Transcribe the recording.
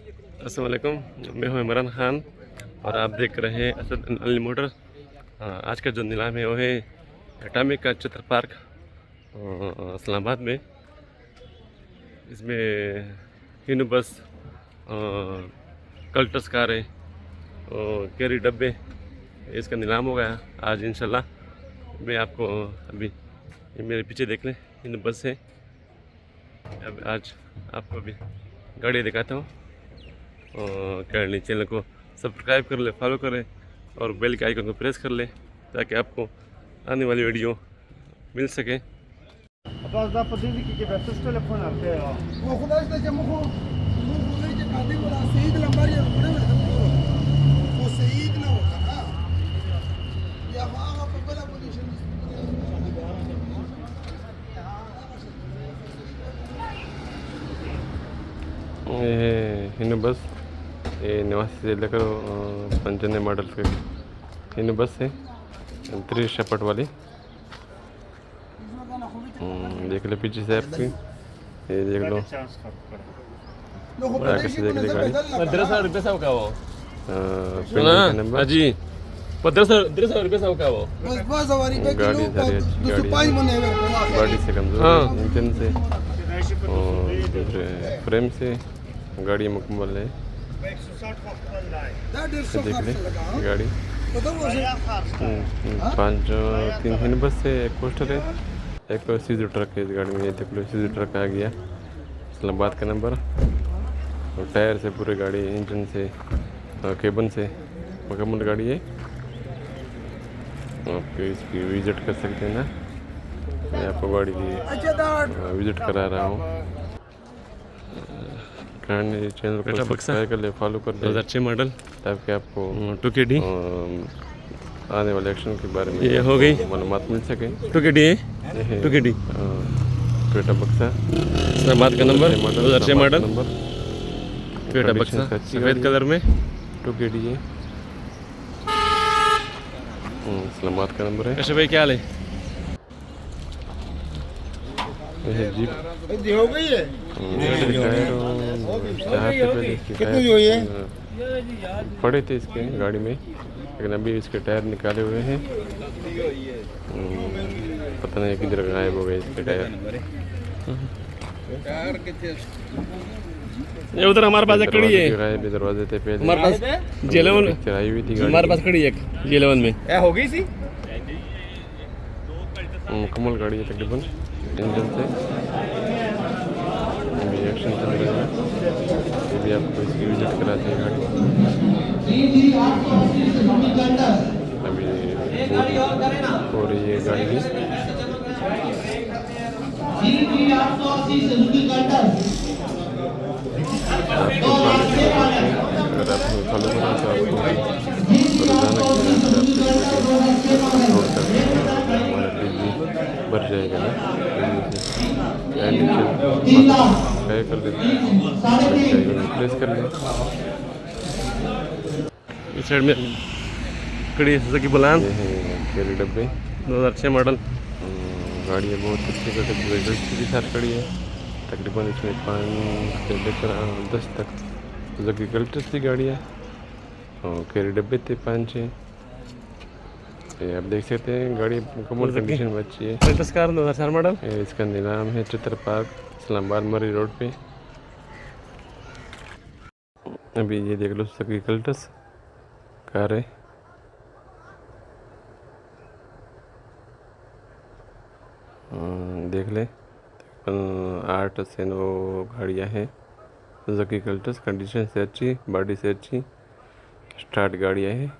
अस्सलाम वालेकुम, मैं हूं इमरान ख़ान और आप देख रहे हैं असद अली मोटर। आज का जो नीलाम है वो है एटामिक का चित्र पार्क इस्लामाबाद में। इसमें हिंदू बस, कल्टस कारें और कैरी डब्बे, इसका नीलाम होगा आज इंशाल्लाह। मैं आपको अभी ये मेरे पीछे देख लें, हिंदू बस है। अब आज आपको अभी गाड़ी दिखाता हूँ। करनी चैनल को सब्सक्राइब कर ले, फॉलो करें और बेल के आइकन को प्रेस कर ले ताकि आपको आने वाली वीडियो मिल सके। ये हिंदू बस, ये 89 से लेकर 95 मॉडल के हिंदू बस है, 3 शेपर्ड वाली। देख लो पीछे से आपकी, ये देख लो आगे से देख ली गाड़ी। 1500 रुपये का वो नंबर जी, 1500 रुपये का वो गाड़ी सारी अच्छी गाड़ी है, बॉडी से कमजोर, इंजन से और दूसरे फ्रेम से गाड़ी मुकम्मल है। देख ले गाड़ी 3 हिंद बस से एक पोस्टर है, एक सीजर ट्रक है इस गाड़ी में। ये देख लो सीजर ट्रक आ गया, इस्लामाबाद का नंबर। और टायर से पूरे गाड़ी, इंजन से, केबन से मुकम्मल गाड़ी है। आप इसकी विजिट कर सकते हैं ना, मैं आपको गाड़ी की विजिट करा रहा हूँ। चैनल को सब्सक्राइब कर ले, फॉलो कर ले। 2006 मॉडल, ताकि आपको 2KD आने वाले एक्शन के बारे में ये हो गई मालूमात मिल सके। 2KD है, 2KD टोयोटा बक्सा, इस्लामाबाद का नंबर, 2006 मॉडल नंबर, टोयोटा बक्सा सफ़ेद कलर में 2KD है, इस्लामाबाद का नंबर है। अच्छा भाई क्या हाल है? यह जीप हो गई है, कितनी हुई है? पड़े थे इसके गाड़ी में, लेकिन अभी इसके टायर निकाले हुए हैं। पता नहीं किधर गायब हो गए इसके टायर। ये उधर हमारे पास एक खड़ी है, गायब दरवाजे थे पहले हमारे पास J11 चलाई हुई थी, हमारे पास खड़ी है एक J11 में। हो गई सी मुकम्मल गाड़ी है तकरीबन इंजन से। अभी एक्शन चल रहा है, ये भी आपको इसकी विजिट कराते हैं गाड़ी। अभी हो रही है गाड़ी की। आपको अगर आप फॉलो करें तो आपको रोजाना हमारा बिजली भर जाएगा ना। कर देते प्रेस कर लें। इस साइड में खड़ी है सुजुकी बुलान, कैरी डब्बे 2006 मॉडल गाड़ी है, बहुत अच्छी गाड़ी के साथ खड़ी है। तकरीबन इसमें 5 से लेकर 10 तक सुजुकी कल्टस की गाड़ी है और कैरी डब्बे थे 5-6। आप देख सकते हैं गाड़ी मुकम्मल कंडीशन में अच्छी है। कल्टस कार 2004 मॉडल, इसका नाम है चित्र पार्क, इस्लामाबाद मरी रोड पे। अभी ये देख लो सुजुकी कल्टस कार है। देख ले 8 से 9 गाड़ियाँ हैं सुजुकी कल्टस, कंडीशन से अच्छी, बॉडी से अच्छी, स्टार्ट गाड़ियाँ हैं।